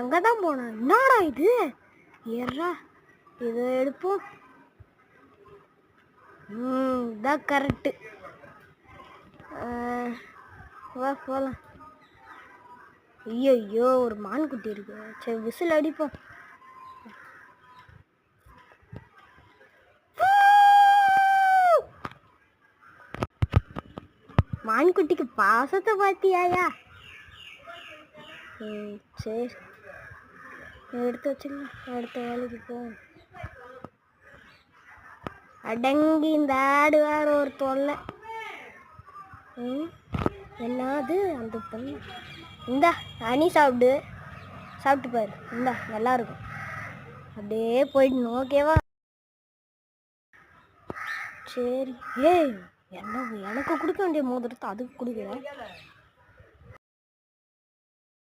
எங்கே தான் போனேன்? என்னடா இது? ஏறா, இதை எடுப்போம். இதான் கரெக்டு. வா போகலாம். ஐயோ, ஒரு மான்குட்டி இருக்கு. சரி, விசில் அடிப்போம். மான்குட்டிக்கு பாசத்தை பார்த்தியாயா? சரி, எடுத்து வச்சுக்கலாம். அடுத்த வேலைக்கு போ. அடங்கி இந்த ஆடு வேற ஒரு தொல்லை. என்னது அந்த பொண்ணு? இந்தா அணி சாப்பிட்டு பாரு. இந்தா நல்லா இருக்கும். அப்படியே போயிடணும். ஓகேவா? சரி. ஏய், என்ன எனக்கு கொடுக்க வேண்டிய மோதிரத்தை அதுக்கு கொடுக்குறேன்.